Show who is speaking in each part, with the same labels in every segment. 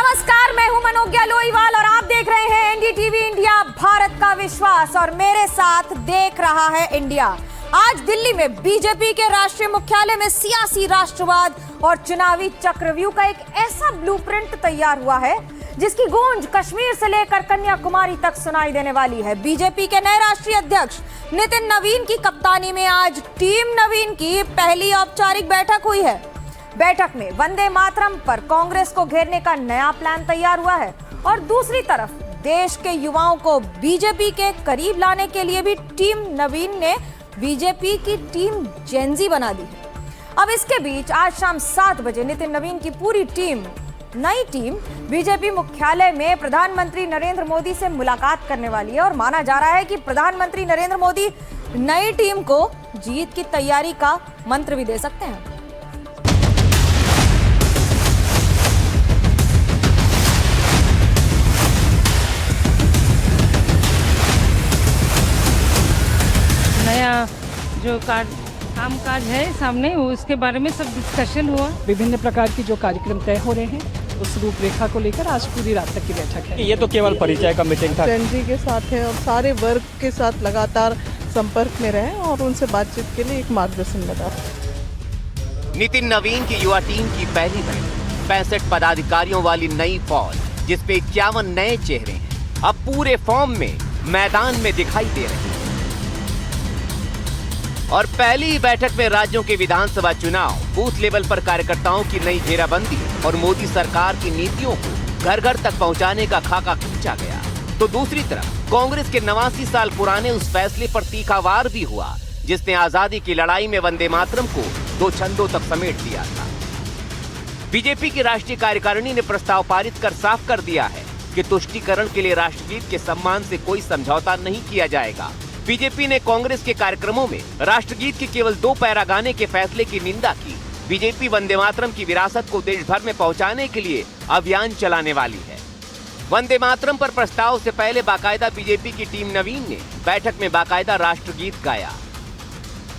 Speaker 1: नमस्कार, मैं हूं मनोज्ञा लोईवाल और आप देख रहे हैं एनडीटीवी इंडिया, भारत का विश्वास। और मेरे साथ देख रहा है इंडिया। आज दिल्ली में बीजेपी के राष्ट्रीय मुख्यालय में सियासी राष्ट्रवाद और चुनावी चक्रव्यूह का एक ऐसा ब्लूप्रिंट तैयार हुआ है जिसकी गूंज कश्मीर से लेकर कन्याकुमारी तक सुनाई देने वाली है। बीजेपी के नए राष्ट्रीय अध्यक्ष नितिन नवीन की कप्तानी में आज टीम नवीन की पहली औपचारिक बैठक हुई है। बैठक में वंदे मातरम पर कांग्रेस को घेरने का नया प्लान तैयार हुआ है और दूसरी तरफ देश के युवाओं को बीजेपी के करीब लाने के लिए भी टीम नवीन ने बीजेपी की टीम जेनजी बना दी है। अब इसके बीच आज शाम 7 बजे नितिन नवीन की पूरी टीम, नई टीम बीजेपी मुख्यालय में प्रधानमंत्री नरेंद्र मोदी से मुलाकात करने वाली है और माना जा रहा है कि प्रधानमंत्री नरेंद्र मोदी नई टीम को जीत की तैयारी का मंत्र भी दे सकते हैं।
Speaker 2: नया जो कामकाज है सामने, उसके बारे में सब डिस्कशन हुआ।
Speaker 3: विभिन्न प्रकार की जो कार्यक्रम तय हो रहे हैं उस रूपरेखा को लेकर आज पूरी रात तक की बैठक है।
Speaker 4: ये तो केवल परिचय का मीटिंग था।
Speaker 5: जेनजी के साथ है और सारे वर्ग के साथ लगातार संपर्क में रहे और उनसे बातचीत के लिए एक मार्गदर्शन लगा।
Speaker 6: नितिन नवीन की युवा टीम की पहली बैठक, 65 पदाधिकारियों वाली नई फौज जिसपे 51 नए चेहरे हैं, अब पूरे फॉर्म में मैदान में दिखाई दे रहे हैं। और पहली ही बैठक में राज्यों के विधानसभा चुनाव, बूथ लेवल पर कार्यकर्ताओं की नई घेराबंदी और मोदी सरकार की नीतियों को घर घर तक पहुंचाने का खाका खींचा गया। तो दूसरी तरफ कांग्रेस के 89 साल पुराने उस फैसले पर तीखा वार भी हुआ जिसने आजादी की लड़ाई में वंदे मातरम को 2 छंदों तक समेट दिया था। बीजेपी की राष्ट्रीय कार्यकारिणी ने प्रस्ताव पारित कर साफ कर दिया है कि तुष्टीकरण के लिए राष्ट्रगीत के सम्मान से कोई समझौता नहीं किया जाएगा। बीजेपी ने कांग्रेस के कार्यक्रमों में राष्ट्रगीत के केवल 2 पैरा गाने के फैसले की निंदा की। बीजेपी वंदे मातरम की विरासत को देश भर में पहुंचाने के लिए अभियान चलाने वाली है। वंदे मातरम पर प्रस्ताव से पहले बाकायदा बीजेपी की टीम नवीन ने बैठक में बाकायदा राष्ट्रगीत गाया।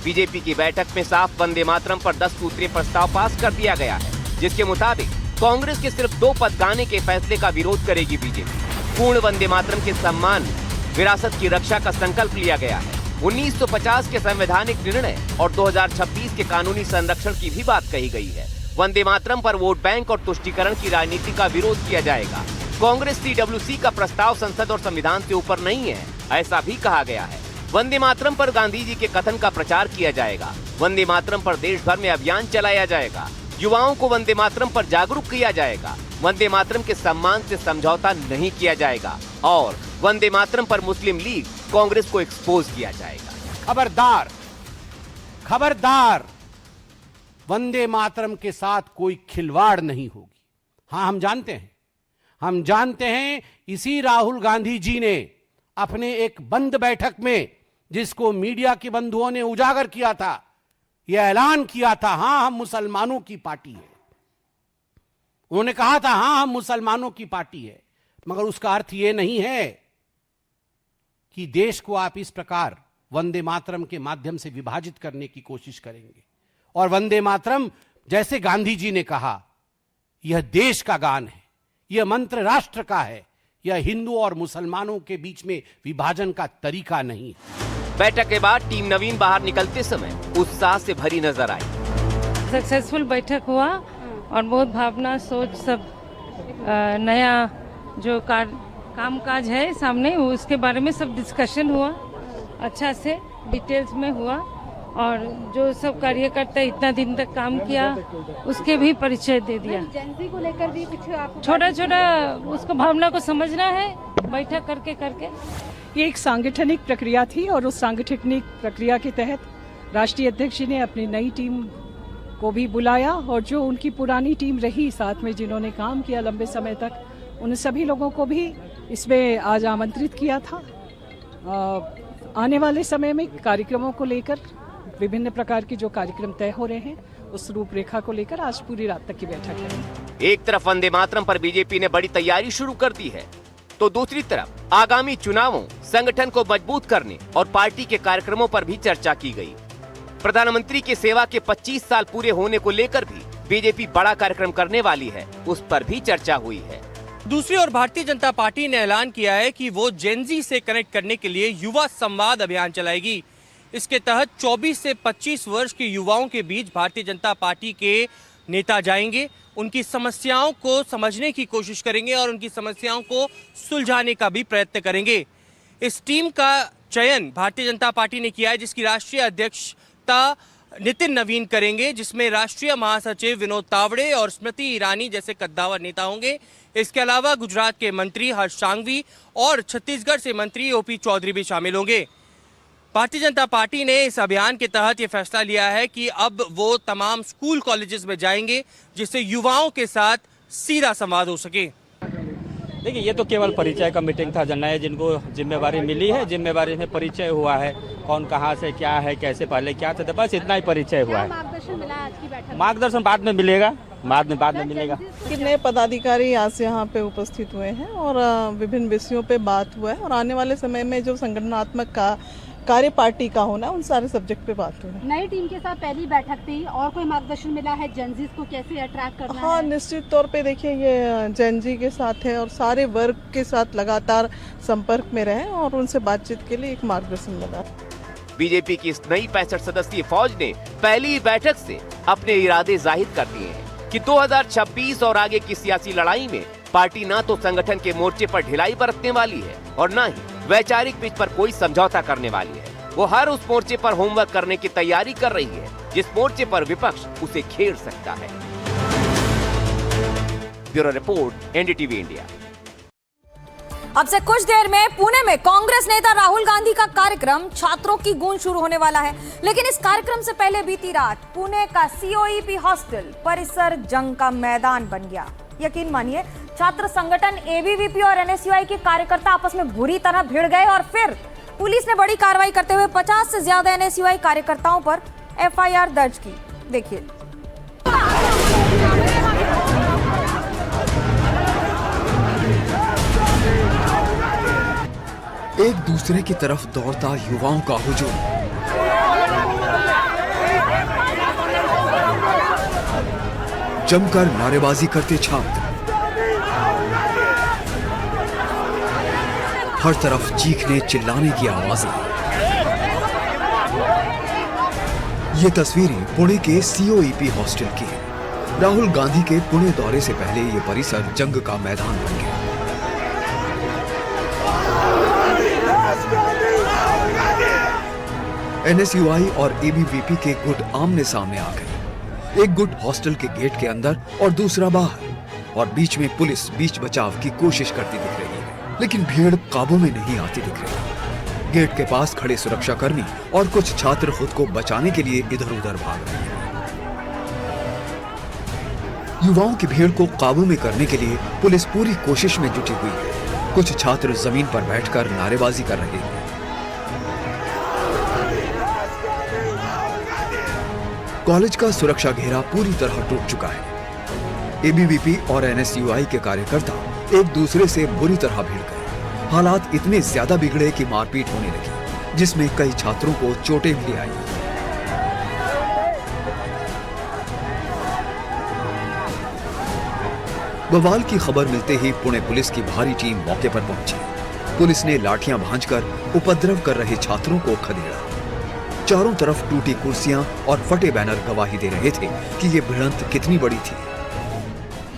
Speaker 6: बीजेपी की बैठक में साफ वंदे मातरम पर 10 सूत्रीय प्रस्ताव पास कर दिया गया है, जिसके मुताबिक कांग्रेस के सिर्फ 2 पद गाने के फैसले का विरोध करेगी बीजेपी। पूर्ण वंदे मातरम के सम्मान, विरासत की रक्षा का संकल्प लिया गया है। 1950 के संवैधानिक निर्णय और 2026 के कानूनी संरक्षण की भी बात कही गई है। वंदे मातरम पर वोट बैंक और तुष्टीकरण की राजनीति का विरोध किया जाएगा। कांग्रेस CWC का प्रस्ताव संसद और संविधान से ऊपर नहीं है, ऐसा भी कहा गया है। वंदे मातरम पर गांधी जी के कथन का प्रचार किया जाएगा। वंदे मातरम पर देश भर में अभियान चलाया जाएगा। युवाओं को वंदे मातरम पर जागरूक किया जाएगा। वंदे मातरम के सम्मान से समझौता नहीं किया जाएगा और वंदे मातरम पर मुस्लिम लीग, कांग्रेस को एक्सपोज किया जाएगा।
Speaker 7: खबरदार, खबरदार, वंदे मातरम के साथ कोई खिलवाड़ नहीं होगी। हां, हम जानते हैं इसी राहुल गांधी जी ने अपने एक बंद बैठक में, जिसको मीडिया के बंधुओं ने उजागर किया था, यह ऐलान किया था, हां हम मुसलमानों की पार्टी है। उन्होंने कहा था हां हम मुसलमानों की पार्टी है, मगर उसका अर्थ यह नहीं है कि देश को आप इस प्रकार वंदे मातरम के माध्यम से विभाजित करने की कोशिश करेंगे। और वंदे मातरम, जैसे गांधी जी ने कहा, यह देश का गान है, यह मंत्र राष्ट्र का है, यह हिंदू और मुसलमानों के बीच में विभाजन का तरीका नहीं है।
Speaker 6: बैठक के बाद टीम नवीन बाहर निकलते समय उत्साह से भरी नजर आई।
Speaker 2: सक्सेसफुल बैठक हुआ और बहुत भावना, सोच, सब नया जो कामकाज है सामने, उसके बारे में सब डिस्कशन हुआ, अच्छा से डिटेल्स में हुआ। और जो सब कार्यकर्ता इतना दिन तक काम किया उसके भी परिचय दे दिया।
Speaker 1: जेनजी को लेकर भी कुछ आप
Speaker 2: छोटा छोटा उसको भावना को समझना है बैठक करके।
Speaker 3: ये एक सांगठनिक प्रक्रिया थी और उस सांगठनिक प्रक्रिया के तहत राष्ट्रीय अध्यक्ष जी ने अपनी नई टीम को भी बुलाया और जो उनकी पुरानी टीम रही साथ में, जिन्होंने काम किया लंबे समय तक, उन सभी लोगों को भी इसमें आज आमंत्रित किया था। आने वाले समय में कार्यक्रमों को लेकर, विभिन्न प्रकार के जो कार्यक्रम तय हो रहे हैं उस रूपरेखा को लेकर आज पूरी रात तक की बैठक है।
Speaker 6: एक तरफ वंदे मातरम पर बीजेपी ने बड़ी तैयारी शुरू कर दी है, तो दूसरी तरफ आगामी चुनावों, संगठन को मजबूत करने और पार्टी के कार्यक्रमों पर भी चर्चा की गई। प्रधानमंत्री की सेवा के 25 साल पूरे होने को लेकर भी बीजेपी बड़ा कार्यक्रम करने वाली है, उस पर भी चर्चा हुई है।
Speaker 4: दूसरी ओर भारतीय जनता पार्टी ने ऐलान किया है कि वो जेनजी से कनेक्ट करने के लिए युवा संवाद अभियान चलाएगी। इसके तहत 24 से 25 वर्ष के युवाओं के बीच भारतीय जनता पार्टी के नेता जाएंगे, उनकी समस्याओं को समझने की कोशिश करेंगे और उनकी समस्याओं को सुलझाने का भी प्रयत्न करेंगे। इस टीम का चयन भारतीय जनता पार्टी ने किया है, जिसकी राष्ट्रीय अध्यक्षता नितिन नवीन करेंगे, जिसमें राष्ट्रीय महासचिव विनोद तावड़े और स्मृति ईरानी जैसे कद्दावर नेता होंगे। इसके अलावा गुजरात के मंत्री हर्ष सांघवी और छत्तीसगढ़ से मंत्री ओपी चौधरी भी शामिल होंगे। भारतीय जनता पार्टी ने इस अभियान के तहत ये फैसला लिया है कि अब वो तमाम स्कूल कॉलेजेस में जाएंगे, जिससे युवाओं के साथ सीधा संवाद हो सके।
Speaker 8: देखिए, ये तो केवल परिचय का मीटिंग था। नए जिनको जिम्मेवारी मिली है, जिम्मेवारी में परिचय हुआ है, कौन कहाँ से क्या है, कैसे पहले क्या था, बस इतना ही परिचय हुआ है।
Speaker 9: मार्गदर्शन मिला आज की बैठक?
Speaker 8: मार्गदर्शन बाद में मिलेगा, बाद में मिलेगा।
Speaker 5: कितने पदाधिकारी आज यहाँ पे उपस्थित हुए हैं और विभिन्न विषयों पे बात हुआ है और आने वाले समय में जो संगठनात्मक कार्य पार्टी का होना, उन सारे सब्जेक्ट पे बात हुई है।
Speaker 9: नई टीम के साथ पहली बैठक थी, और कोई मार्गदर्शन मिला है जेनजीज को कैसे अट्रैक्ट करना है?
Speaker 5: हाँ, निश्चित तौर पे देखिए, ये जेनजी के साथ है और सारे वर्ग के साथ लगातार संपर्क में रहे और उनसे बातचीत के लिए एक मार्गदर्शन मिला।
Speaker 6: बीजेपी की इस नई 65 सदस्यीय फौज ने पहली बैठक से अपने इरादे जाहिर कर दिए हैं कि 2026 और आगे की सियासी लड़ाई में पार्टी न तो संगठन के मोर्चे पर ढिलाई बरतने वाली है और न ही वैचारिक पिच पर कोई समझौता करने वाली है। वो हर उस मोर्चे पर होमवर्क करने की तैयारी कर रही है जिस मोर्चे पर विपक्ष उसे घेर सकता है। Bureau report, NDTV India.
Speaker 1: अब से कुछ देर में पुणे में कांग्रेस नेता राहुल गांधी का कार्यक्रम छात्रों की गूंज शुरू होने वाला है, लेकिन इस कार्यक्रम से पहले बीती रात पुणे का सीओईपी हॉस्टल परिसर जंग का मैदान बन गया। यकीन मानिए, छात्र संगठन एबीवीपी और एनएसयूआई के कार्यकर्ता आपस में बुरी तरह भिड़ गए और फिर पुलिस ने बड़ी कार्रवाई करते हुए 50 से ज्यादा एनएसयूआई कार्यकर्ताओं पर एफआईआर दर्ज की। देखिए।
Speaker 10: एक दूसरे की तरफ दौड़ता युवाओं का हुजूम, जमकर नारेबाजी करते छात्र, हर तरफ चीखने चिल्लाने की आवाजें। ये तस्वीरें पुणे के सीओईपी हॉस्टल की हैं। राहुल गांधी के पुणे दौरे से पहले ये परिसर जंग का मैदान बन गया। एनएसयूआई और एबीवीपी के गुट आमने सामने आ गए। एक गुट हॉस्टल के गेट के अंदर और दूसरा बाहर, और बीच में पुलिस बीच बचाव की कोशिश करती दिख रही है, लेकिन भीड़ काबू में नहीं आती दिख रही। गेट के पास खड़े सुरक्षाकर्मी और कुछ छात्र खुद को बचाने के लिए इधर उधर भाग रहे हैं। युवाओं की भीड़ को काबू में करने के लिए पुलिस पूरी कोशिश में जुटी हुई है। कुछ छात्र जमीन पर बैठकर नारेबाजी कर रहे हैं। कॉलेज का सुरक्षा घेरा पूरी तरह टूट चुका है। एबीवीपी और एनएसयूआई के कार्यकर्ता एक दूसरे से बुरी तरह भिड़ गए। हालात इतने ज्यादा बिगड़े कि मारपीट होने लगी, जिसमें कई छात्रों को चोटें भी आई। बवाल की खबर मिलते ही पुणे पुलिस की भारी टीम मौके पर पहुंची। पुलिस ने लाठियां भांजकर उपद्रव कर रहे छात्रों को खदेड़ा। चारों तरफ टूटी कुर्सियां और फटे बैनर गवाही दे रहे थे कि ये भिड़ंत कितनी बड़ी थी।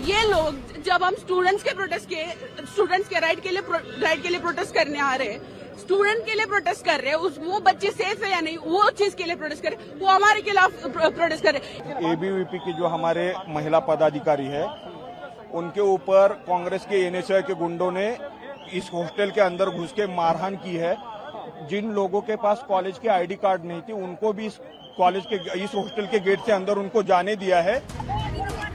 Speaker 11: ये लोग, जब हम स्टूडेंट्स के राइट के लिए प्रोटेस्ट करने आ रहे हैं, स्टूडेंट के लिए प्रोटेस्ट कर रहे हैं, वो बच्चे सेफ है या नहीं, वो चीज के लिए प्रोटेस्ट कर रहे हैं, वो हमारे खिलाफ प्रोटेस्ट कर रहे हैं।
Speaker 12: एबीवीपी की जो हमारे महिला पदाधिकारी है, उनके ऊपर कांग्रेस के एनएसयूआई के गुंडों ने इस हॉस्टल के अंदर घुस के मारहान की है। जिन लोगों के पास कॉलेज के आईडी कार्ड नहीं थी, उनको भी इस हॉस्टल के गेट से अंदर उनको जाने दिया है।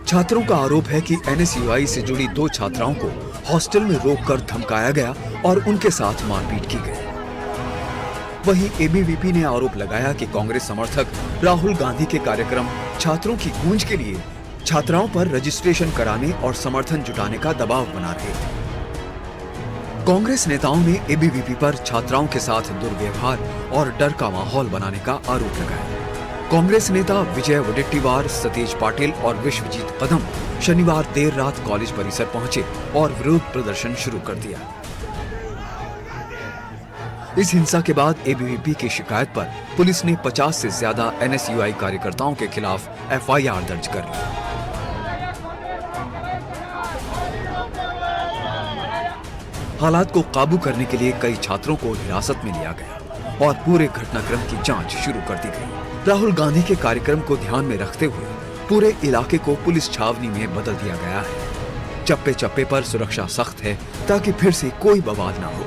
Speaker 10: छात्रों का आरोप है कि एनएसयूआई से जुड़ी 2 छात्राओं को हॉस्टल में रोककर धमकाया गया और उनके साथ मारपीट की गई। वहीं एबीवीपी ने आरोप लगाया कि कांग्रेस समर्थक राहुल गांधी के कार्यक्रम छात्रों की गूंज के लिए छात्राओं पर रजिस्ट्रेशन कराने और समर्थन जुटाने का दबाव बना रहे थे। कांग्रेस नेताओं ने एबीवीपी पर छात्राओं के साथ दुर्व्यवहार और डर का माहौल बनाने का आरोप लगाया। कांग्रेस नेता विजय वडेट्टीवार, सतीश पाटिल और विश्वजीत कदम शनिवार देर रात कॉलेज परिसर पहुंचे और विरोध प्रदर्शन शुरू कर दिया। इस हिंसा के बाद एबीवीपी की शिकायत पर पुलिस ने 50 से ज्यादा एनएसयूआई कार्यकर्ताओं के खिलाफ एफआईआर दर्ज कर ली। हालात को काबू करने के लिए कई छात्रों को हिरासत में लिया गया और पूरे घटनाक्रम की जांच शुरू कर दी गई। राहुल गांधी के कार्यक्रम को ध्यान में रखते हुए पूरे इलाके को पुलिस छावनी में बदल दिया गया है। चप्पे चप्पे पर सुरक्षा सख्त है ताकि फिर से कोई बवाल न हो।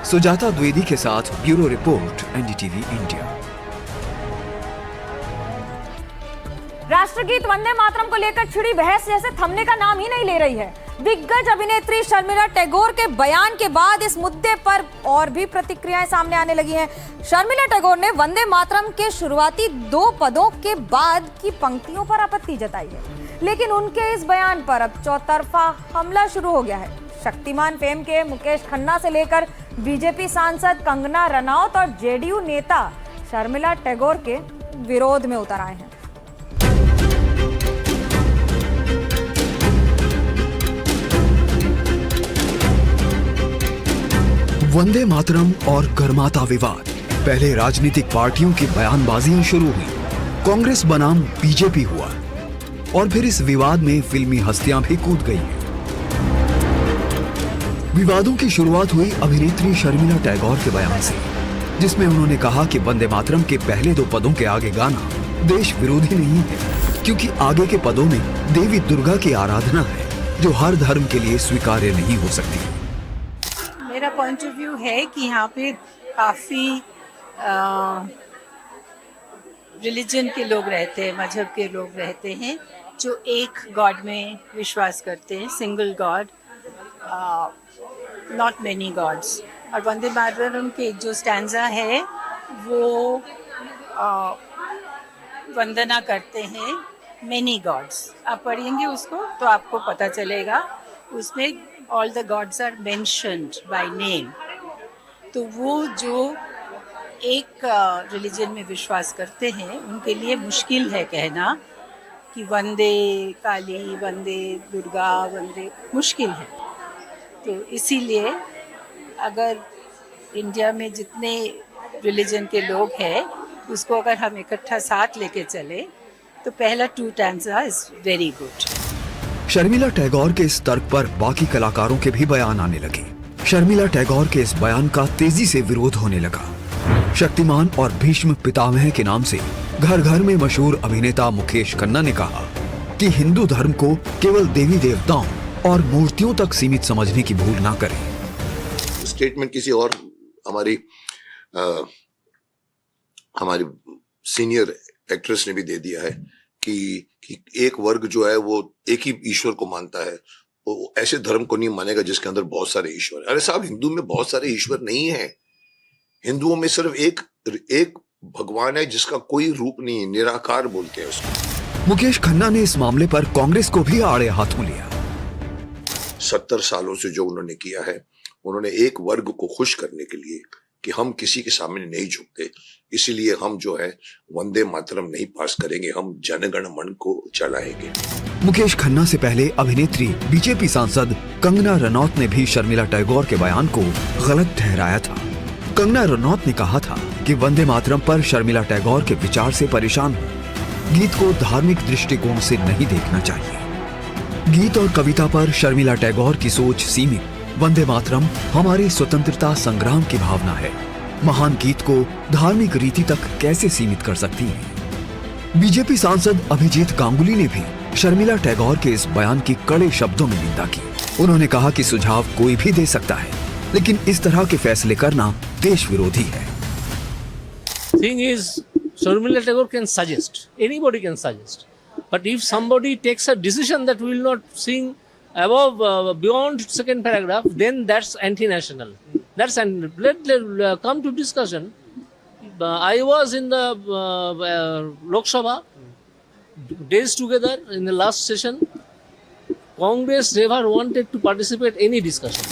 Speaker 10: सुजाता द्विवेदी के साथ ब्यूरो रिपोर्ट, एनडीटीवी इंडिया।
Speaker 1: राष्ट्रगीत वंदे मातरम को लेकर छिड़ी बहस जैसे थमने का नाम ही नहीं ले रही है। दिग्गज अभिनेत्री शर्मिला टैगोर के बयान के बाद इस मुद्दे पर और भी प्रतिक्रियाएं सामने आने लगी हैं। शर्मिला टैगोर ने वंदे मातरम के शुरुआती 2 पदों के बाद की पंक्तियों पर आपत्ति जताई है, लेकिन उनके इस बयान पर अब चौतरफा हमला शुरू हो गया है। शक्तिमान फेम के मुकेश खन्ना से लेकर बीजेपी सांसद कंगना रनौत और जेडीयू नेता शर्मिला टैगोर के विरोध में उतर आए हैं।
Speaker 10: वंदे मातरम और गर्माता विवाद। पहले राजनीतिक पार्टियों की बयानबाजियां शुरू हुई, कांग्रेस बनाम बीजेपी हुआ और फिर इस विवाद में फिल्मी हस्तियां भी कूद गई हैं। विवादों की शुरुआत हुई अभिनेत्री शर्मिला टैगोर के बयान से, जिसमें उन्होंने कहा कि वंदे मातरम के पहले 2 पदों के आगे गाना देश विरोधी नहीं है, क्योंकि आगे के पदों में देवी दुर्गा की आराधना है जो हर धर्म के लिए स्वीकार्य नहीं हो सकती।
Speaker 13: मेरा पॉइंट ऑफ व्यू है कि यहाँ पे काफ़ी रिलीजन के लोग रहते हैं, मजहब के लोग रहते हैं जो एक गॉड में विश्वास करते हैं, single God, not many God's. और वंदे मातरम के जो स्टैंजा है वो वंदना करते हैं मेनी गॉड्स। आप पढ़ेंगे उसको तो आपको पता चलेगा, उसमें all the gods are mentioned by name. तो वो जो एक रिलीजन में विश्वास करते हैं उनके लिए मुश्किल है कहना कि वंदे काली, वंदे दुर्गा, वंदे, मुश्किल है। तो इसीलिए अगर इंडिया में जितने रिलीजन के लोग हैं उसको अगर हम इकट्ठा साथ लेके चले तो पहला 2 stanza is very good.
Speaker 10: Sharmila Tagore के इस तर्क पर बाकी कलाकारों के भी बयान आने लगे। शर्मिला टैगोर के इस बयान का तेजी से विरोध होने लगा। शक्तिमान और भीष्म पितामह के नाम से घर घर में मशहूर अभिनेता मुकेश खन्ना ने कहा कि हिंदू धर्म को केवल देवी देवताओं और मूर्तियों तक सीमित समझने की भूल ना करें।
Speaker 14: स्टेटमेंट किसी और हमारी सीनियर एक्ट्रेस ने भी दे दिया है कि एक वर्ग जो है वो एक ही ईश्वर को मानता है, वो ऐसे धर्म को नहीं मानेगा जिसके अंदर बहुत सारे ईश्वर। अरे साहब, हिंदू में बहुत सारे ईश्वर नहीं है। हिंदुओं में सिर्फ एक भगवान है जिसका कोई रूप नहीं है, निराकार बोलते हैं उसको।
Speaker 10: मुकेश खन्ना ने इस मामले पर कांग्रेस को भी आड़े हाथों लिया।
Speaker 14: 70 सालों से जो उन्होंने किया है, उन्होंने एक वर्ग को खुश करने के लिए कि हम किसी के सामने नहीं झुकते, इसीलिए हम जो है वंदे मातरम नहीं पास करेंगे, हम जनगण मन को चलाएंगे।
Speaker 10: मुकेश खन्ना से पहले अभिनेत्री बीजेपी सांसद कंगना रनौत ने भी शर्मिला टैगोर के बयान को गलत ठहराया था। कंगना रनौत ने कहा था कि वंदे मातरम पर शर्मिला टैगोर के विचार से परेशान हो, गीत को धार्मिक दृष्टिकोण से नहीं देखना चाहिए। गीत और कविता पर शर्मिला टैगोर की सोच सीमित। वंदे मातरम हमारे स्वतंत्रता संग्राम की भावना है, महान गीत को धार्मिक रीति तक कैसे सीमित कर सकती है। बीजेपी सांसद अभिजीत गांगुली ने भी शर्मिला टैगोर के इस बयान की कड़े शब्दों में निंदा की। उन्होंने कहा कि सुझाव कोई भी दे सकता है, लेकिन इस तरह के फैसले करना देश विरोधी है।
Speaker 15: Thing is, Sharmila Tagore can suggest, anybody can suggest, but if somebody takes a decision that we will not sing above, beyond second paragraph, then that's anti-national. That's let come to discussion. I was in the Lok Sabha days together in the last session. Congress never wanted to participate any discussion.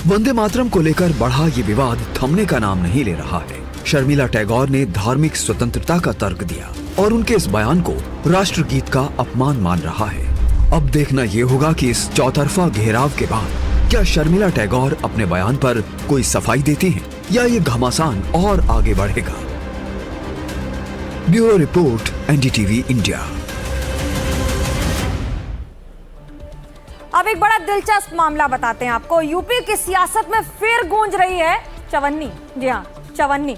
Speaker 10: Vande Mataram को लेकर बढ़ा ये विवाद थमने का नाम नहीं ले रहा है। शर्मिला टैगोर ने धार्मिक स्वतंत्रता का तर्क दिया और उनके इस बयान को राष्ट्रगीत का अपमान मान रहा है। अब देखना ये होगा कि इस चौतरफा घेराव के बाद क्या शर्मिला टैगोर अपने बयान पर कोई सफाई देती हैं या ये घमासान और आगे बढ़ेगा। Bureau report, NDTV India.
Speaker 1: अब एक बड़ा दिलचस्प मामला बताते हैं आपको। यूपी की सियासत में फिर गूंज रही है चवन्नी। जी हाँ, चवन्नी।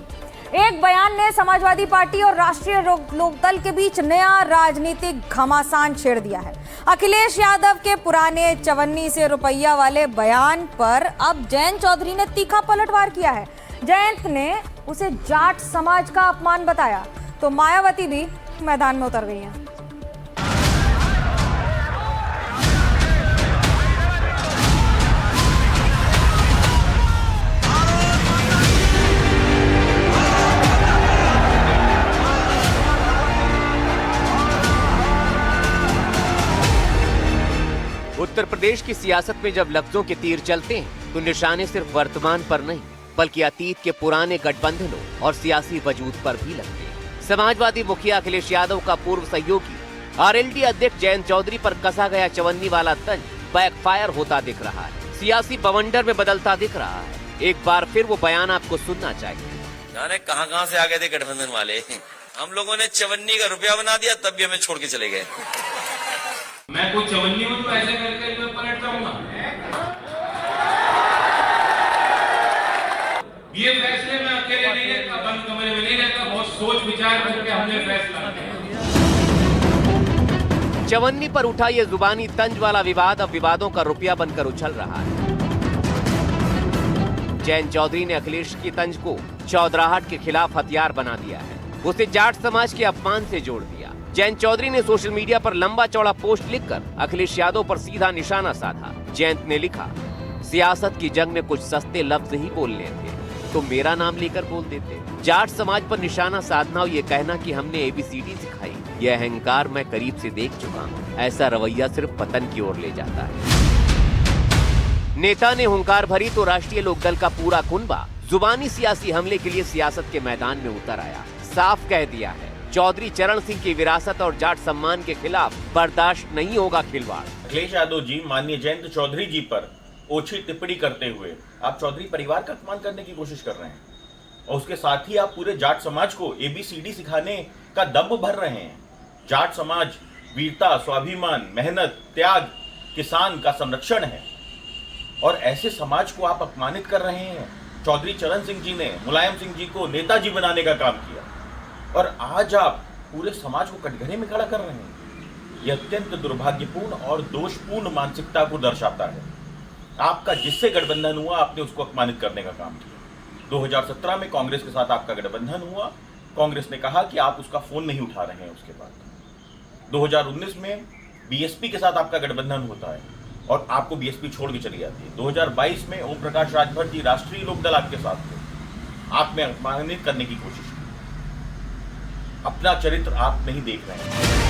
Speaker 1: एक बयान ने समाजवादी पार्टी और राष्ट्रीय लोकदल के बीच नया राजनीतिक घमासान छेड़ दिया है। अखिलेश यादव के पुराने चवन्नी से रुपया वाले बयान पर अब जयंत चौधरी ने तीखा पलटवार किया है। जयंत ने उसे जाट समाज का अपमान बताया तो मायावती भी मैदान में उतर गई हैं।
Speaker 6: उत्तर प्रदेश की सियासत में जब लफ्जों के तीर चलते हैं तो निशाने सिर्फ वर्तमान पर नहीं बल्कि अतीत के पुराने गठबंधनों और सियासी वजूद पर भी लगते हैं। समाजवादी मुखिया अखिलेश यादव का पूर्व सहयोगी आरएलडी अध्यक्ष जयंत चौधरी पर कसा गया चवन्नी वाला तंज बैकफायर होता दिख रहा है, सियासी बवंडर में बदलता दिख रहा है। एक बार फिर वो बयान आपको सुनना चाहिए।
Speaker 16: जाने कहां से आ गए थे गठबंधन वाले। हम लोगों ने चवन्नी का रुपया बना दिया तब भी हमें छोड़ के चले गए।
Speaker 17: मैं कोई चवन्नी हूं तो ऐसे करके मैं पलट जाऊंगा। ये फैसले में अकेले नहीं रहता, बंद कमरे में नहीं रहता, बहुत सोच विचार करके हमने फैसला किया।
Speaker 6: चवन्नी पर उठा ये जुबानी तंज वाला विवाद अब विवादों का रुपया बनकर उछल रहा है। जयंत चौधरी ने अखिलेश की तंज को चौधराहट के खिलाफ हथियार बना दिया है। उसे जाट समाज के अपमान से जोड़ दिया। जयंत चौधरी ने सोशल मीडिया पर लंबा चौड़ा पोस्ट लिखकर अखिलेश यादव पर सीधा निशाना साधा। जयंत ने लिखा, सियासत की जंग में कुछ सस्ते लफ्ज ही बोलने थे तो मेरा नाम लेकर बोल देते। जाट समाज पर निशाना साधना और ये कहना कि हमने एबीसीडी सिखाई, यह अहंकार मैं करीब से देख चुका हूँ। ऐसा रवैया सिर्फ पतन की ओर ले जाता है। नेता ने हुंकार भरी तो राष्ट्रीय लोकदल का पूरा कुनबा जुबानी सियासी हमले के लिए सियासत के मैदान में उतर आया। साफ कह दिया है, चौधरी चरण सिंह की विरासत और जाट सम्मान के खिलाफ बर्दाश्त नहीं होगा खिलवाड़।
Speaker 18: अखिलेश यादव जी माननीय जयंत चौधरी जी पर ओछी टिप्पणी करते हुए आप चौधरी परिवार का अपमान करने की कोशिश कर रहे हैं और उसके साथ ही आप पूरे जाट समाज को एबीसीडी सिखाने का दम्भ भर रहे हैं। जाट समाज वीरता, स्वाभिमान, मेहनत, त्याग, किसान का संरक्षण है और ऐसे समाज को आप अपमानित कर रहे हैं। चौधरी चरण सिंह जी ने मुलायम सिंह जी को नेताजी बनाने का काम किया और आज आप पूरे समाज को कटघरे में खड़ा कर रहे हैं। यह अत्यंत दुर्भाग्यपूर्ण और दोषपूर्ण मानसिकता को दर्शाता है। आपका जिससे गठबंधन हुआ आपने उसको अपमानित करने का काम किया। 2017 में कांग्रेस के साथ आपका गठबंधन हुआ, कांग्रेस ने कहा कि आप उसका फोन नहीं उठा रहे हैं। उसके बाद 2019 में बीएसपी के साथ आपका गठबंधन होता है और आपको बीएसपी छोड़ के चली जाती है। 2022 में ओम प्रकाश राजभर जी राष्ट्रीय लोकदल आपके साथ थे, आप में अपमानित करने की कोशिश की। अपना चरित्र आप नहीं देख रहे हैं।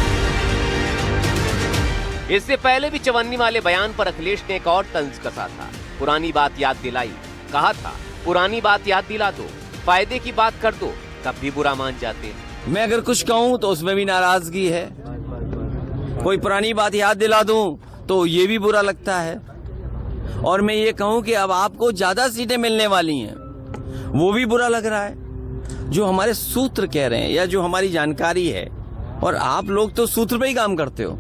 Speaker 6: इससे पहले भी चवन्नी वाले बयान पर अखिलेश ने एक और तंज कसा था। पुरानी बात याद दिलाई, कहा था पुरानी बात याद दिला दो, फायदे की बात कर दो, तब भी बुरा मान जाते।
Speaker 19: मैं अगर कुछ कहूँ तो उसमें भी नाराजगी है, कोई पुरानी बात याद दिला दूं तो ये भी बुरा लगता है। और मैं ये कहूँ कि अब आपको ज्यादा सीटें मिलने वाली हैं, वो भी बुरा लग रहा है। जो हमारे सूत्र कह रहे हैं या जो हमारी जानकारी है, और आप लोग तो सूत्र पे ही काम करते हो,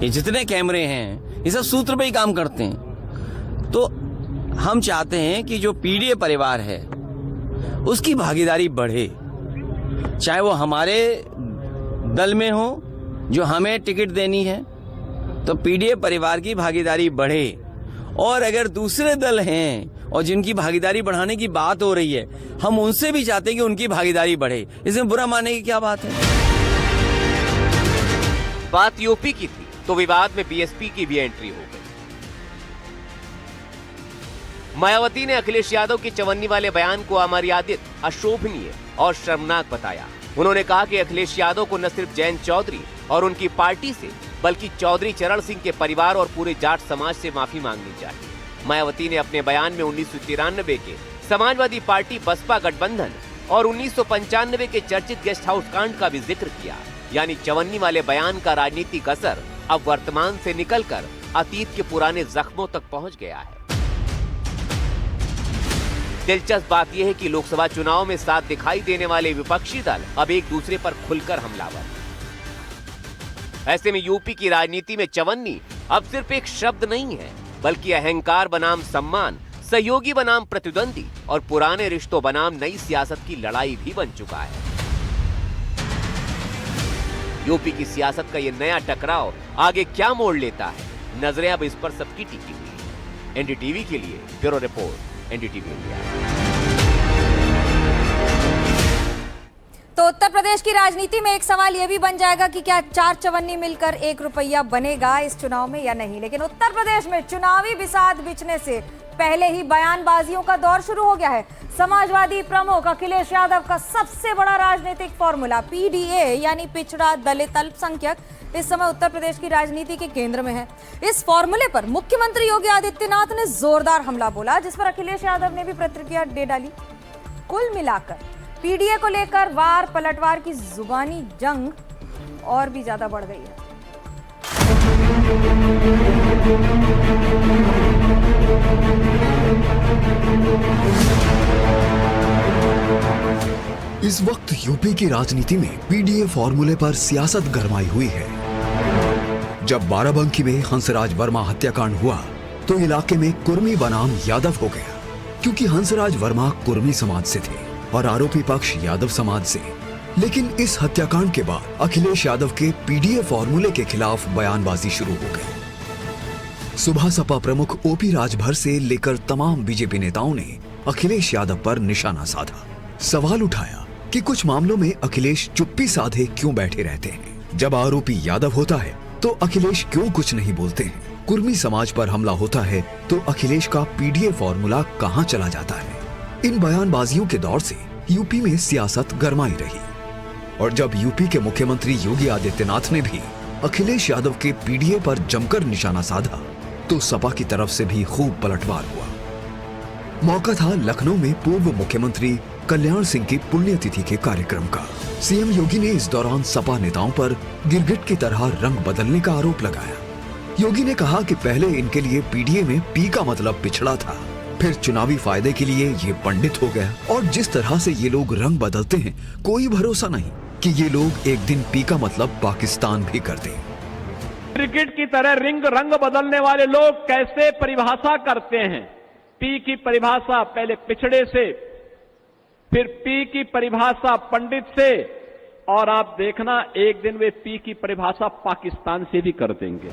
Speaker 19: ये जितने कैमरे हैं ये सब सूत्र पे ही काम करते हैं। तो हम चाहते हैं कि जो पीडीए परिवार है उसकी भागीदारी बढ़े, चाहे वो हमारे दल में हो, जो हमें टिकट देनी है तो पीडीए परिवार की भागीदारी बढ़े। और अगर दूसरे दल हैं और जिनकी भागीदारी बढ़ाने की बात हो रही है, हम उनसे भी चाहते हैं कि उनकी भागीदारी बढ़े। इसमें बुरा मानने की क्या बात है।
Speaker 6: बात यूपी की थी तो विवाद में बीएसपी की भी एंट्री हो गई। मायावती ने अखिलेश यादव के चवन्नी वाले बयान को अमर्यादित, अशोभनीय और शर्मनाक बताया। उन्होंने कहा कि अखिलेश यादव को न सिर्फ जयंत चौधरी और उनकी पार्टी से बल्कि चौधरी चरण सिंह के परिवार और पूरे जाट समाज से माफी मांगनी चाहिए। मायावती ने अपने बयान में 1993 के समाजवादी पार्टी बसपा गठबंधन और 1995 के चर्चित गेस्ट हाउस कांड का भी जिक्र किया। यानी चवन्नी वाले बयान का राजनीतिक असर अब वर्तमान से निकलकर अतीत के पुराने जख्मों तक पहुंच गया है। दिलचस्प बात यह है कि लोकसभा चुनाव में साथ दिखाई देने वाले विपक्षी दल अब एक दूसरे पर खुलकर हमलावर। ऐसे में यूपी की राजनीति में चवन्नी अब सिर्फ एक शब्द नहीं है, बल्कि अहंकार बनाम सम्मान, सहयोगी बनाम प्रतिद्वंदी और पुराने रिश्तों बनाम नई सियासत की लड़ाई भी बन चुका है। यूपी की सियासत का ये नया टकराव आगे क्या मोड़ लेता है, नजरें अब इस पर सबकी टिकी हुई है। एनडीटीवी के लिए ब्यूरो रिपोर्ट, एनडीटीवी इंडिया।
Speaker 1: तो उत्तर प्रदेश की राजनीति में एक सवाल यह भी बन जाएगा कि क्या 4 चवन्नी मिलकर 1 रुपया बनेगा इस चुनाव में या नहीं। लेकिन उत्तर प्रदेश में चुनावी बिसात बिछने से पहले ही बयानबाजियों का दौर शुरू हो गया है। समाजवादी प्रमुख अखिलेश यादव का सबसे बड़ा राजनीतिक फॉर्मूला पीडीए यानी पिछड़ा दलित अल्पसंख्यक इस समय उत्तर प्रदेश की राजनीति के केंद्र में है। इस फॉर्मूले पर मुख्यमंत्री योगी आदित्यनाथ ने जोरदार हमला बोला, जिस पर अखिलेश यादव ने भी प्रतिक्रिया दे डाली। कुल मिलाकर पीडीए को लेकर वार पलटवार की जुबानी जंग और भी ज्यादा बढ़ गई है।
Speaker 10: इस वक्त यूपी की राजनीति में पीडीए फॉर्मूले पर सियासत गरमाई हुई है। जब बाराबंकी में हंसराज वर्मा हत्याकांड हुआ तो इलाके में कुर्मी बनाम यादव हो गया, क्योंकि हंसराज वर्मा कुर्मी समाज से थे और आरोपी पक्ष यादव समाज से। लेकिन इस हत्याकांड के बाद अखिलेश यादव के पीडीए फॉर्मूले के खिलाफ बयानबाजी शुरू हो गई। सुबह सपा प्रमुख ओपी राजभर से लेकर तमाम बीजेपी नेताओं ने अखिलेश यादव पर निशाना साधा। सवाल उठाया कि कुछ मामलों में अखिलेश चुप्पी साधे क्यों बैठे रहते हैं। जब आरोपी यादव होता है तो अखिलेश क्यों कुछ नहीं बोलते हैं। कुर्मी समाज पर हमला होता है तो अखिलेश का पीडीए फॉर्मूला कहां चला जाता है। इन बयानबाजियों के दौर से यूपी में सियासत गरमाई रही और जब यूपी के मुख्यमंत्री योगी आदित्यनाथ ने भी अखिलेश यादव के पीडीए पर जमकर निशाना साधा तो सपा की तरफ से भी खूब पलटवार हुआ। मौका था लखनऊ में पूर्व मुख्यमंत्री कल्याण सिंह की पुण्यतिथि के कार्यक्रम का। सीएम योगी ने इस दौरान सपा नेताओं पर गिरगिट की तरह रंग बदलने का आरोप लगाया। योगी ने कहा कि पहले इनके लिए पीडीए में पी का मतलब पिछड़ा था, फिर चुनावी फायदे के लिए ये पंडित हो गया और जिस तरह से ये लोग रंग बदलते हैं कोई भरोसा नहीं कि ये लोग एक दिन पी का मतलब पाकिस्तान भी कर दें।
Speaker 20: क्रिकेट की तरह रंग बदलने वाले लोग कैसे परिभाषा करते हैं। पी की परिभाषा पहले पिछड़े से, फिर पी की परिभाषा पंडित से, और आप देखना एक दिन वे पी की परिभाषा पाकिस्तान से भी कर देंगे।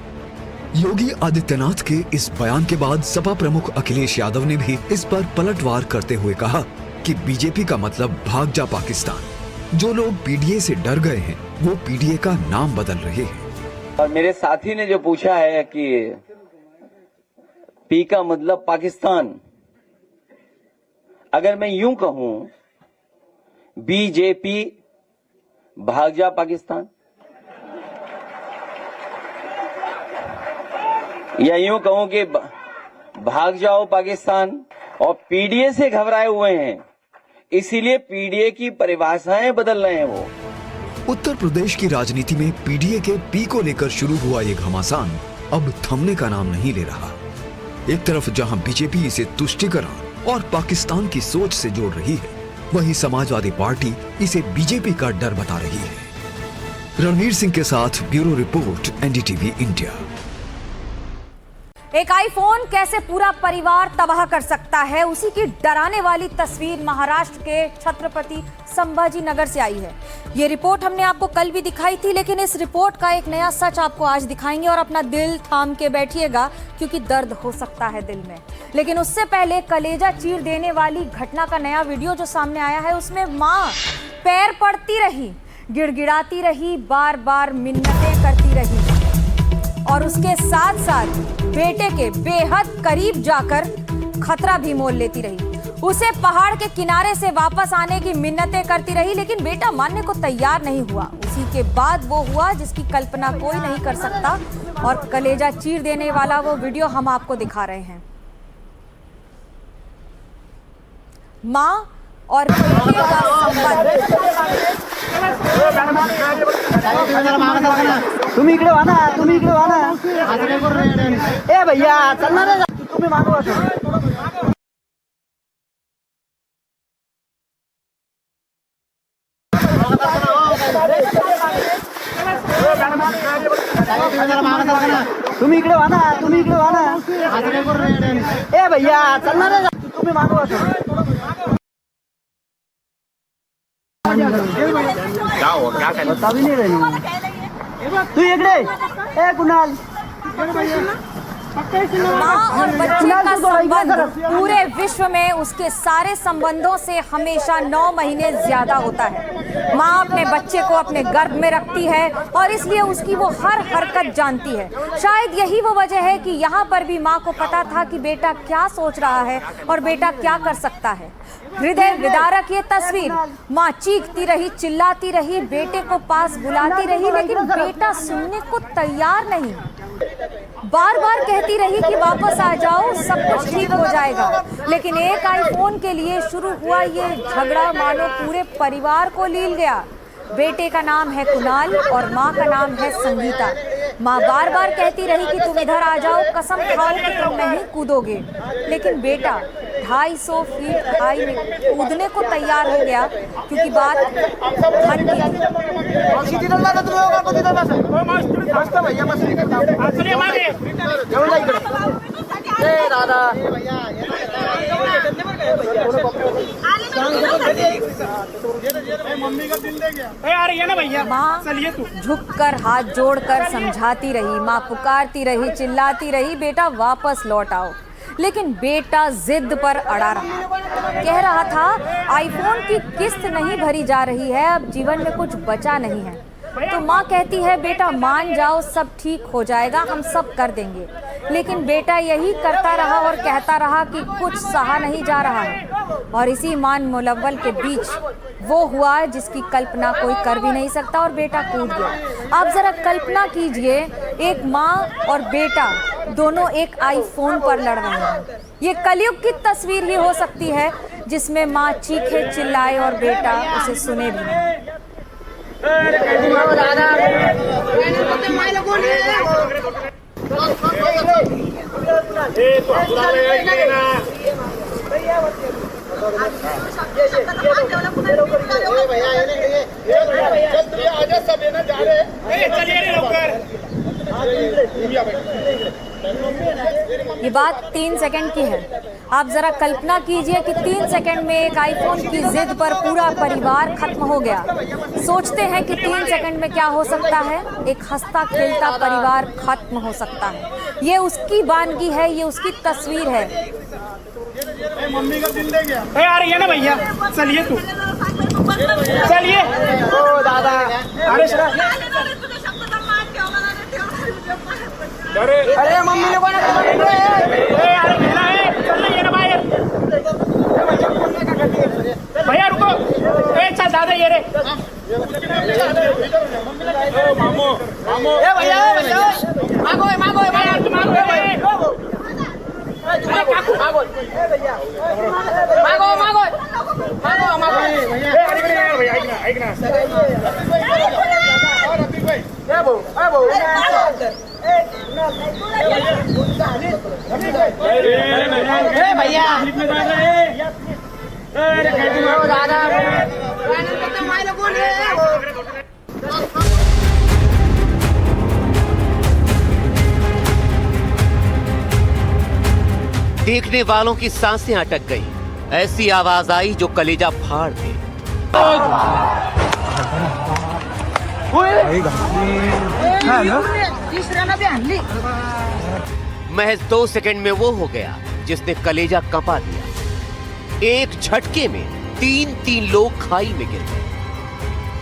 Speaker 10: योगी आदित्यनाथ के इस बयान के बाद सपा प्रमुख अखिलेश यादव ने भी इस पर पलटवार करते हुए कहा कि बीजेपी का मतलब भाग जा पाकिस्तान। जो लोग पीडीए से डर गए हैं वो पीडीए का नाम बदल रहे हैं।
Speaker 19: और मेरे साथी ने जो पूछा है कि पी का मतलब पाकिस्तान, अगर मैं यूं कहूं बीजेपी भाग जा पाकिस्तान, या यूं कहूं कि भाग जाओ पाकिस्तान, और पीडीए से घबराए हुए हैं इसीलिए पीडीए की परिभाषाएं बदल रहे हैं वो।
Speaker 10: उत्तर प्रदेश की राजनीति में पीडीए के पी को लेकर शुरू हुआ ये घमासान अब थमने का नाम नहीं ले रहा। एक तरफ जहां बीजेपी इसे तुष्टीकरण और पाकिस्तान की सोच से जोड़ रही है, वहीं समाजवादी पार्टी इसे बीजेपी का डर बता रही है। रणवीर सिंह के साथ ब्यूरो रिपोर्ट, एनडीटीवी इंडिया।
Speaker 1: एक आईफोन कैसे पूरा परिवार तबाह कर सकता है, उसी की डराने वाली तस्वीर महाराष्ट्र के छत्रपति संभाजी नगर से आई है। ये रिपोर्ट हमने आपको कल भी दिखाई थी, लेकिन इस रिपोर्ट का एक नया सच आपको आज दिखाएंगे और अपना दिल थाम के बैठिएगा क्योंकि दर्द हो सकता है दिल में। लेकिन उससे पहले कलेजा चीर देने वाली घटना का नया वीडियो जो सामने आया है, उसमें माँ पैर पड़ती रही, गिड़गिड़ाती रही, बार बार मिन्नतें करती रही और उसके साथ साथ बेटे के बेहद करीब जाकर खतरा भी मोल लेती रही। उसे पहाड़ के किनारे से वापस आने की मिन्नतें करती रही, लेकिन बेटा मानने को तैयार नहीं हुआ। उसी के बाद वो हुआ जिसकी कल्पना कोई नहीं कर सकता और कलेजा चीर देने वाला वो वीडियो हम आपको दिखा रहे हैं। माँ और बेटे का संबंध।
Speaker 21: तुम्ही इकडे वा ना, तुम्ही इकडे वा ना। ए भैया चल ना रे, तुम्ही मागो असं। तुम्ही इकडे वा ना, तुम्ही इकडे वा ना। ए भैया चल ना रे, तुम्ही मागो असं।
Speaker 18: क्या हुआ, क्या कहना?
Speaker 21: बता भी नहीं रही तू इकडे। ए कुणाल,
Speaker 1: माँ और बच्चे का संबंध पूरे विश्व में उसके सारे संबंधों से हमेशा 9 महीने ज्यादा होता है। माँ अपने बच्चे को अपने गर्भ में रखती है और इसलिए उसकी वो हर हरकत जानती है। शायद यही वो वजह है कि यहाँ पर भी माँ को पता था कि बेटा क्या सोच रहा है और बेटा क्या कर सकता है। हृदय विदारक ये तस्वीर। माँ चीखती रही, चिल्लाती रही, बेटे को पास बुलाती रही, लेकिन बेटा सुनने को तैयार नहीं। बार बार कहती रही कि वापस आ जाओ, सब कुछ ठीक हो जाएगा। लेकिन एक आईफोन के लिए शुरू हुआ ये झगड़ा मानो पूरे परिवार को लील गया। बेटे का नाम है कुणाल और माँ का नाम है संगीता। माँ बार बार कहती रही कि तुम इधर आ जाओ, कसम खाओ कि तुम नहीं कूदोगे। लेकिन बेटा 250 फीट खाई में कूदने को तैयार हो गया क्योंकि बात धन की थी। माँ झुककर हाथ जोड़कर समझाती रही, माँ पुकारती रही, चिल्लाती रही, बेटा वापस लौट आओ। लेकिन बेटा जिद पर अड़ा रहा। कह रहा था आईफोन की किस्त नहीं भरी जा रही है, अब जीवन में कुछ बचा नहीं है। तो माँ कहती है बेटा मान जाओ, सब ठीक हो जाएगा, हम सब कर देंगे। लेकिन बेटा यही करता रहा और कहता रहा कि कुछ सहा नहीं जा रहा है। और इसी मान मुलव्वल के बीच वो हुआ जिसकी कल्पना कोई कर भी नहीं सकता और बेटा कूद गया। आप जरा कल्पना कीजिए, एक माँ और बेटा दोनों एक आईफोन पर लड़ रहे हैं। ये कलयुग की तस्वीर ही हो सकती है जिसमें माँ चीखे चिल्लाए और बेटा उसे सुने भी नहीं। ये बात 3 सेकंड की है। आप जरा कल्पना कीजिए कि 3 सेकंड में एक आईफोन की जिद पर पूरा परिवार खत्म हो गया। सोचते हैं कि 3 सेकंड में क्या हो सकता है, एक हंसता खेलता परिवार खत्म हो सकता है। ये उसकी वानगी है, ये उसकी तस्वीर है।
Speaker 21: मम्मी का दिल दे गया। यार ये ना भैया, चलिए तू चलिए। ओ दादा, अरे मम्मी लोगों ने भैया रुको, चल दादा ये रे मामो मामो, भैया मांगो मांगो मांगो मांगो मांगो मांगो मांगो भैया ऐक ना भैया
Speaker 6: देखने वालों की सांसें अटक गई। ऐसी आवाज आई जो कलेजा फाड़ दे। महज 2 सेकंड में वो हो गया जिसने कलेजा कंपा दिया। एक झटके में 3 लोग खाई में गिर गए।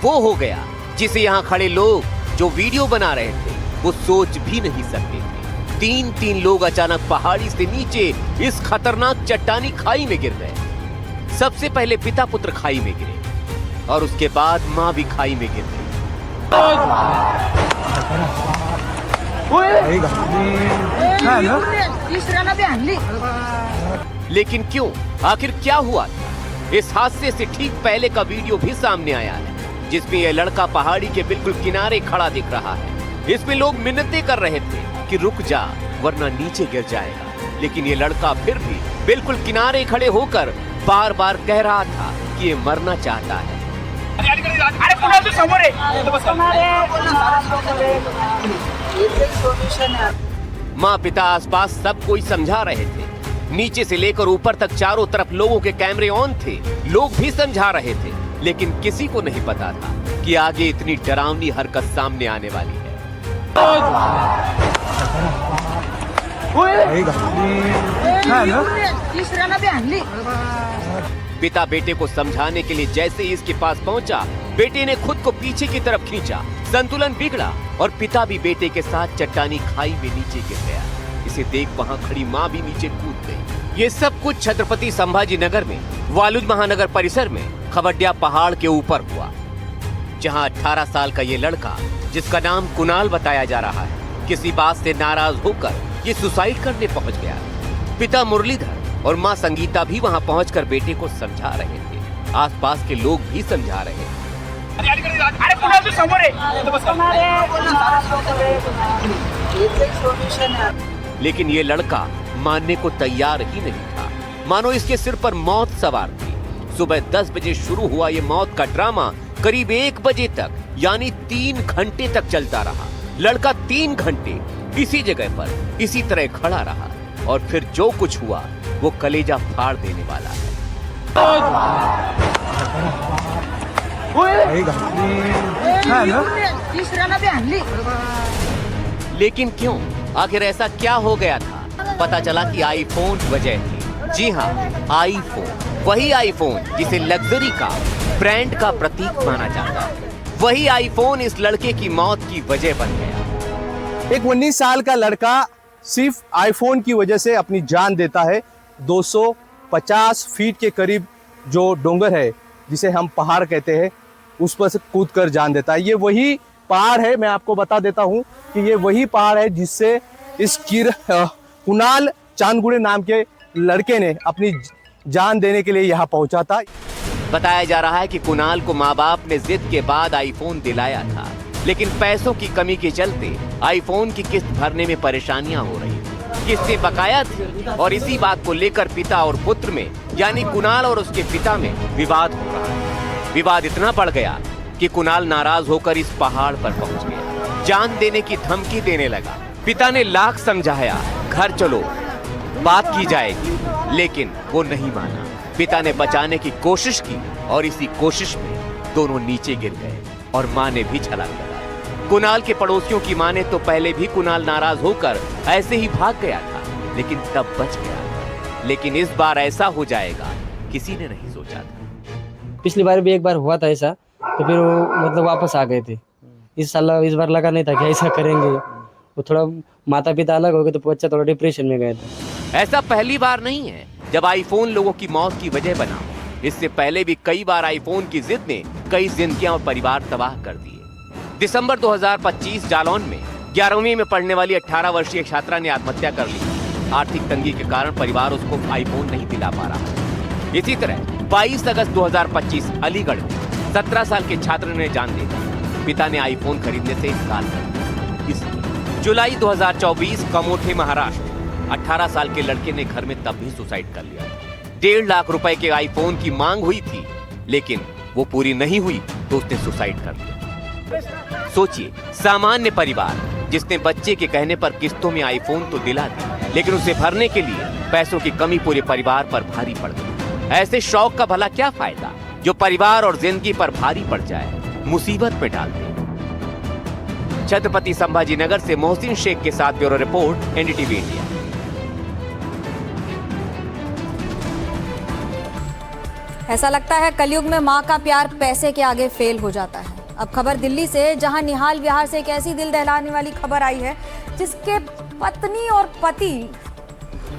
Speaker 6: वो हो गया जिसे यहाँ खड़े लोग जो वीडियो बना रहे थे वो सोच भी नहीं सकते थे। 3 लोग अचानक पहाड़ी से नीचे इस खतरनाक चट्टानी खाई में गिर गए। सबसे पहले पिता पुत्र खाई में गिरे और उसके बाद माँ भी खाई में गिर गई। लेकिन क्यों, आखिर क्या हुआ? इस हादसे से ठीक पहले का वीडियो भी सामने आया है, जिसमें यह लड़का पहाड़ी के बिल्कुल किनारे खड़ा दिख रहा है। इसमें लोग मिन्नतें कर रहे थे कि रुक जा वरना नीचे गिर जाएगा, लेकिन ये लड़का फिर भी बिल्कुल किनारे खड़े होकर बार बार कह रहा था कि ये मरना चाहता है। माँ पिता आसपास सब कोई समझा रहे थे, नीचे से लेकर ऊपर तक चारों तरफ लोगों के कैमरे ऑन थे, लोग भी समझा रहे थे, लेकिन किसी को नहीं पता था कि आगे इतनी डरावनी हरकत सामने आने वाली है। पिता बेटे को समझाने के लिए जैसे ही इसके पास पहुंचा, बेटे ने खुद को पीछे की तरफ खींचा, संतुलन बिगड़ा और पिता भी बेटे के साथ चट्टानी खाई में नीचे गिर गया। इसे देख वहां खड़ी मां भी नीचे कूद गई। ये सब कुछ छत्रपति संभाजी नगर में वालुज महानगर परिसर में खबड्या पहाड़ के ऊपर हुआ, जहां 18 साल का ये लड़का, जिसका नाम कुणाल बताया जा रहा है, किसी बात से नाराज होकर ये सुसाइड करने पहुंच गया। पिता मुरलीधर और मां संगीता भी वहां पहुंचकर बेटे को समझा रहे थे, आसपास के लोग भी समझा रहे थे। लेकिन ये लड़का मानने को तैयार ही नहीं था, मानो इसके सिर पर मौत सवार थी। सुबह 10 बजे शुरू हुआ ये मौत का ड्रामा करीब 1 बजे तक, यानी 3 घंटे तक चलता रहा। लड़का 3 घंटे इसी जगह पर इसी तरह खड़ा रहा और फिर जो कुछ हुआ वो कलेजा फाड़ देने वाला है। लेकिन क्यों, आखिर ऐसा क्या हो गया था? पता चला कि आईफोन वजह थी। जी हाँ, आईफोन, वही आईफोन जिसे लग्जरी का, ब्रांड का प्रतीक माना जाता है। वही आईफोन इस लड़के की मौत की वजह बन गया।
Speaker 7: एक 19 साल का लड़का सिर्फ आईफोन की वजह से अपनी जान देता है। 250 फीट के करीब जो डोंगर है, जिसे हम पहाड़ कहते हैं, उस पर से कूद कर जान देता है। ये वही पहाड़ है, मैं आपको बता देता हूँ कि ये वही पहाड़ है जिससे इस कुणाल चांदगुड़े नाम के लड़के ने अपनी जान देने के लिए यहाँ पहुंचा था।
Speaker 6: बताया जा रहा है कि कुणाल को माँ बाप ने जिद के बाद आईफोन दिलाया था, लेकिन पैसों की कमी के चलते आईफोन की किस्त भरने में परेशानियां हो रही थी। किस्तें बकाया थी और इसी बात को लेकर पिता और पुत्र में, यानी कुणाल और उसके पिता में विवाद हो रहा है। विवाद इतना बढ़ गया कि कुणाल नाराज होकर इस पहाड़ पर पहुंच गया, जान देने की धमकी देने लगा। पिता ने लाख समझाया, घर चलो बात की जाएगी, लेकिन वो नहीं माना। पिता ने बचाने की कोशिश की और इसी कोशिश में दोनों नीचे गिर गए और मां ने भी छलांग लगाई। कुणाल के पड़ोसियों की माने तो पहले भी कुणाल नाराज होकर ऐसे ही भाग गया था, लेकिन तब बच गया। लेकिन इस बार ऐसा हो जाएगा किसी ने नहीं सोचा था।
Speaker 22: पिछली बार भी एक बार हुआ था ऐसा, तो फिर वो मतलब वापस आ गए थे। इस बार लगा नहीं था कि ऐसा करेंगे। वो थोड़ा माता पिता अलग हो गए तो बच्चा थोड़ा डिप्रेशन में गया था।
Speaker 6: ऐसा पहली बार नहीं है जब आईफोन लोगों की मौत की वजह बना। इससे पहले भी कई बार आईफोन की जिद ने कई जिंदगियां और परिवार तबाह कर दिए। दिसंबर 2025 जालौन में 11वीं में पढ़ने वाली 18 वर्षीय छात्रा ने आत्महत्या कर ली। आर्थिक तंगी के कारण परिवार उसको आईफोन नहीं दिला पा रहा। इसी तरह 22 अगस्त 2025 अलीगढ़ में 17 साल के छात्र ने जान दे दी। पिता ने आईफोन खरीदने से इंकार कर दिया। जुलाई 2024 कमोठे महाराष्ट्र 18 साल के लड़के ने घर में तब भी सुसाइड कर लिया। 1.5 लाख रुपए के आईफोन की मांग हुई थी, लेकिन वो पूरी नहीं हुई तो उसने सुसाइड कर लिया। सोचिए, सामान्य परिवार जिसने बच्चे के कहने पर किस्तों में आईफोन तो दिला दी, लेकिन उसे भरने के लिए पैसों की कमी पूरे परिवार पर भारी पड़ गई। ऐसे शौक का भला क्या फायदा जो परिवार और जिंदगी पर भारी पड़ जाए, मुसीबत में डाल दे। छत्रपति संभाजी नगर से मोहसिन शेख के साथ ब्यूरो रिपोर्ट, एनडीटीवी इंडिया।
Speaker 1: ऐसा लगता है कलयुग में माँ का प्यार पैसे के आगे फेल हो जाता है। अब खबर दिल्ली से, जहां निहाल विहार से एक ऐसी दिल दहलाने वाली खबर आई है जिसके पत्नी और पति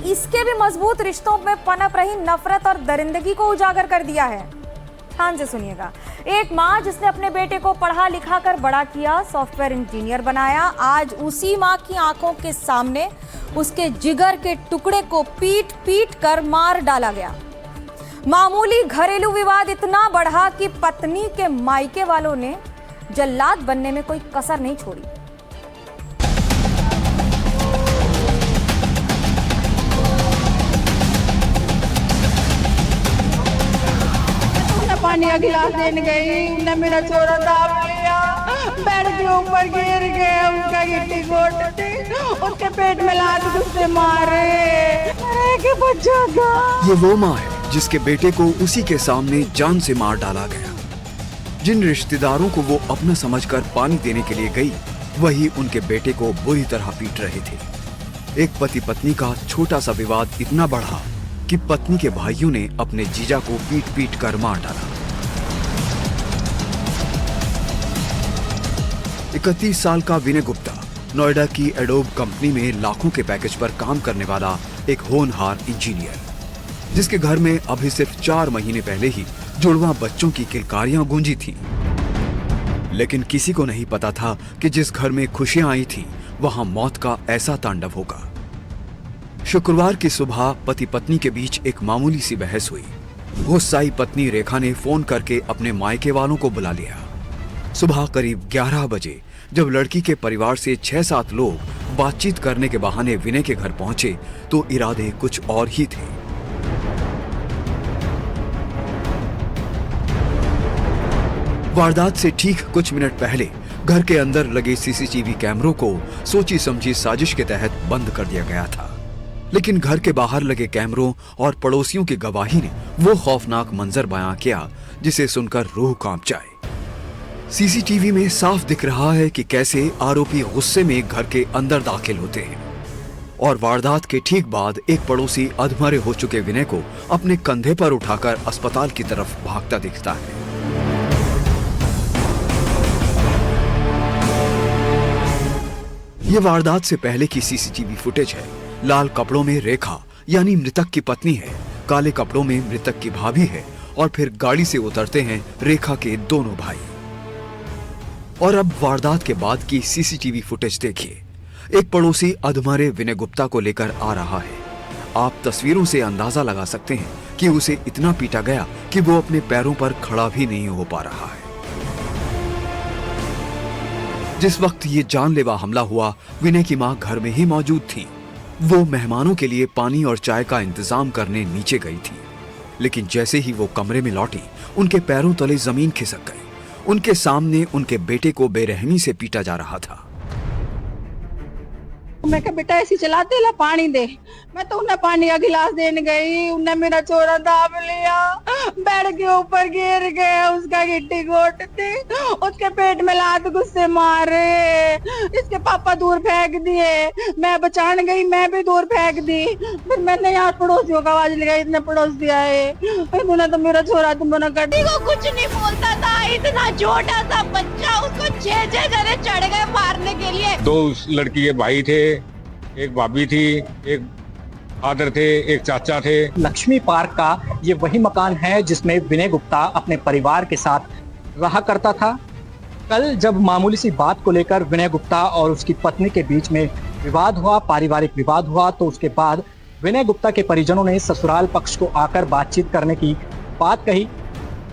Speaker 1: इसके भी मजबूत रिश्तों में पनप रही नफरत और दरिंदगी को उजागर कर दिया है। ध्यान से सुनिएगा। एक माँ जिसने अपने बेटे को पढ़ा लिखा कर बड़ा किया, सॉफ्टवेयर इंजीनियर बनाया, आज उसी माँ की आंखों के सामने उसके जिगर के टुकड़े को पीट पीट कर मार डाला गया। मामूली घरेलू विवाद इतना बढ़ा कि पत्नी के मायके वालों ने जल्लाद बनने में कोई कसर नहीं छोड़ी।
Speaker 21: पानी का गिलास देने गई, उन्हें मेरा छोरा दाब लिया, बेड के ऊपर गिर गया, उसका गिट्टी गोट थी, उसके पेट में लात घुसे मारे, अरे के बच्चा था।
Speaker 10: ये वो माँ है जिसके बेटे को उसी के सामने जान से मार डाला गया। जिन रिश्तेदारों को वो अपना समझकर पानी देने के लिए गई, वही उनके बेटे को बुरी तरह पीट रहे थे। एक पति पत्नी का छोटा सा विवाद इतना बढ़ा कि पत्नी के भाइयों ने अपने जीजा को पीट पीट कर मार डाला। 31 साल का विनय गुप्ता नोएडा की एडोब कंपनी में लाखों के पैकेज पर काम करने वाला एक होनहार इंजीनियर, जिसके घर में अभी सिर्फ 4 महीने पहले ही जुड़वा बच्चों की किलकारियां गूंजी थीं। लेकिन किसी को नहीं पता था कि जिस घर में खुशियां आई थीं, वहां मौत का ऐसा तांडव होगा। शुक्रवार की सुबह पति पत्नी के बीच एक मामूली सी बहस हुई। गुस्साई पत्नी रेखा ने फोन करके अपने मायके वालों को बुला लिया। सुबह करीब 11 बजे जब लड़की के परिवार से 6-7 लोग बातचीत करने के बहाने विनय के घर पहुंचे तो इरादे कुछ और ही थे। वारदात से ठीक कुछ मिनट पहले घर के अंदर लगे सीसीटीवी कैमरों को सोची समझी साजिश के तहत बंद कर दिया गया था। लेकिन घर के बाहर लगे कैमरों और पड़ोसियों की गवाही ने वो खौफनाक मंजर बयां किया जिसे सुनकर रूह कांप जाए। सीसीटीवी में साफ दिख रहा है कि कैसे आरोपी गुस्से में घर के अंदर दाखिल होते हैं और वारदात के ठीक बाद एक पड़ोसी अधमरे हो चुके विनय को अपने कंधे पर उठाकर अस्पताल की तरफ भागता दिखता है। ये वारदात से पहले की सीसीटीवी फुटेज है। लाल कपड़ों में रेखा यानी मृतक की पत्नी है, काले कपड़ों में मृतक की भाभी है और फिर गाड़ी से उतरते हैं रेखा के दोनों भाई। और अब वारदात के बाद की सीसीटीवी फुटेज देखिए। एक पड़ोसी अधमरे विनय गुप्ता को लेकर आ रहा है। आप तस्वीरों से अंदाजा लगा सकते हैं कि उसे इतना पीटा गया कि वो अपने पैरों पर खड़ा भी नहीं हो पा रहा है। जिस वक्त ये जानलेवा हमला हुआ, विनय की मां घर में ही मौजूद थी। वो मेहमानों के लिए पानी और चाय का इंतजाम करने नीचे गई थी, लेकिन जैसे ही वो कमरे में लौटी, उनके पैरों तले जमीन खिसक गई। उनके सामने उनके बेटे को बेरहमी से पीटा जा रहा था।
Speaker 21: मैं कहा बेटा ऐसी चलाते ला पानी दे। मैं तो उन्हें पानी का गिलास देने गई, उन्हें मेरा छोरा दाब लिया, बेड के ऊपर गिर गया, उसका गिट्टी गोट थी, उसके पेट में लात घुसे मारे, इसके पापा दूर फेंक दिए। मैं बचाने गई, मैं भी दूर फेंक दी। फिर मैंने यहाँ पड़ोसियों का आवाज लगाई, इतने पड़ोसी आए, उन्होंने तो मेरा छोरा तुमने कटी को कुछ नहीं बोलता था, इतना छोटा सा बच्चा, उसको 6 जने चढ़ गए मारने के लिए।
Speaker 2: 2 लड़की के भाई थे, एक भाभी थी, एक फादर थे, एक चाचा थे।
Speaker 3: लक्ष्मी पार्क का ये वही मकान है जिसमें विनय गुप्ता अपने परिवार के साथ रहा करता था। कल जब मामूली सी बात को लेकर विनय गुप्ता और उसकी पत्नी के बीच में विवाद हुआ, पारिवारिक विवाद हुआ, तो उसके बाद विनय गुप्ता के परिजनों ने ससुराल पक्ष को आकर बातचीत करने की बात कही।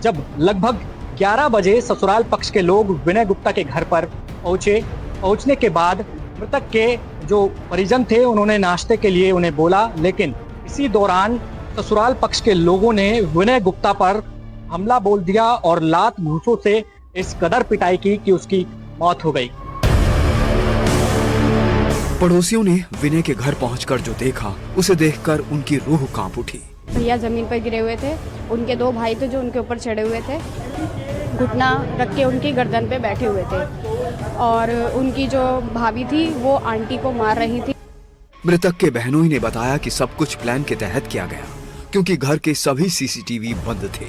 Speaker 3: जब लगभग 11 बजे ससुराल पक्ष के लोग विनय गुप्ता के घर पर पहुंचने के बाद मृतक के जो परिजन थे उन्होंने नाश्ते के लिए उन्हें बोला, लेकिन इसी दौरान ससुराल पक्ष के लोगों ने विनय गुप्ता पर हमला बोल दिया और लात घूंसों से इस कदर पिटाई की कि उसकी मौत हो गई।
Speaker 10: पड़ोसियों ने विनय के घर पहुंचकर जो देखा, उसे देखकर उनकी रूह कांप उठी।
Speaker 23: भैया जमीन पर गिरे हुए थे, उनके 2 भाई थे जो उनके ऊपर चढ़े हुए थे, घुटना रख के उनकी गर्दन पे बैठे हुए थे और उनकी जो भाभी थी वो आंटी को मार रही थी।
Speaker 10: मृतक के बहनोई ने बताया कि सब कुछ प्लान के तहत किया गया, क्योंकि घर के सभी सीसीटीवी बंद थे।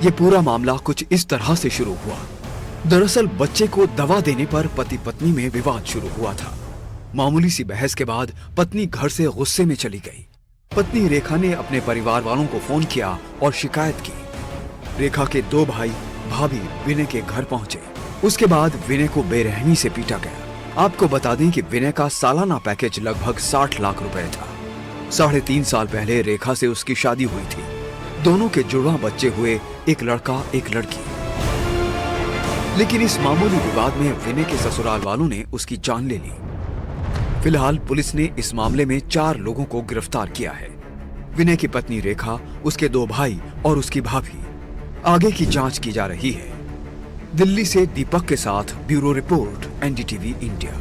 Speaker 10: ये पूरा मामला कुछ इस तरह से शुरू हुआ। दरअसल बच्चे को दवा देने पर पति पत्नी में विवाद शुरू हुआ था। मामूली सी बहस के बाद पत्नी घर से गुस्से में चली गई। पत्नी रेखा ने अपने परिवार वालों को फोन किया और शिकायत की। रेखा के 2 भाई भाभी विनय के घर पहुंचे। उसके बाद विनय को बेरहमी से पीटा गया। आपको बता दें कि विनय का सालाना पैकेज लगभग 60 लाख रुपए था। 3.5 साल पहले रेखा से उसकी शादी हुई थी। दोनों के जुड़वा बच्चे हुए, एक लड़का एक लड़की। लेकिन इस मामूली विवाद में विनय के ससुराल वालों ने उसकी जान ले ली। फिलहाल पुलिस ने इस मामले में 4 लोगों को गिरफ्तार किया है। विनय की पत्नी रेखा, उसके 2 भाई और उसकी भाभी। आगे की जांच की जा रही है। दिल्ली से दीपक के साथ ब्यूरो रिपोर्ट, एनडीटीवी इंडिया।